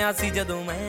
ਰਿਹਾ ਸੀ ਜਦੋਂ ਮੈਂ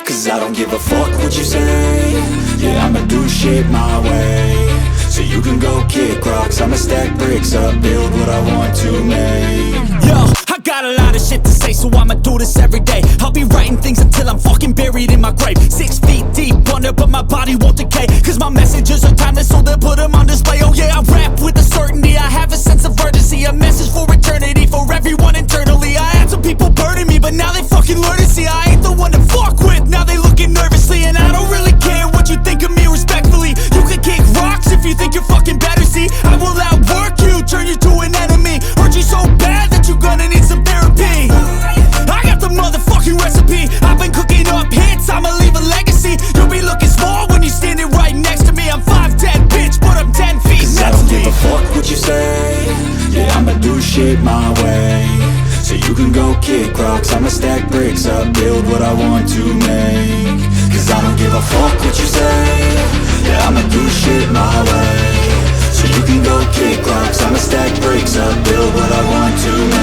Cause I don't give a fuck what you say. Yeah, I'ma do shit my way. So you can go kick rocks, I'ma stack bricks up, build what I want to make. Yo, I got a lot of shit to say, so I'ma do this every day. I'll be writing things until I'm fucking buried in my grave. 6 feet deep under, but my body won't decay. Cause my messages are timeless, so they'll put them on display. Oh yeah, I rap with a certainty, I have a sense of urgency. A message for eternity, for everyone internally. I had some people burning me, but now they fucking learn to see I ain't the one to fuck with, now they looking nervously. And I don't really care what you think of me, respectfully. You can kick rocks if you think you're fucking better, see. I will outwork you, turn you to an enemy. Hurt you so bad that you're gonna need some therapy. I got the motherfucking recipe, I've been cooking up hits, I'ma leave a legacy. You'll be looking small when you're standing right next to me. I'm 5'10", bitch, but I'm 10 feet Cause next I don't to me. give a fuck what you say. Yeah, I'ma do shit my way. So you can go kick rocks, I'ma stack bricks up, build what I want to make. Cause I don't give a fuck what you say. Yeah, I'ma do shit my way. So you can go kick rocks, I'ma stack bricks up, build what I want to make.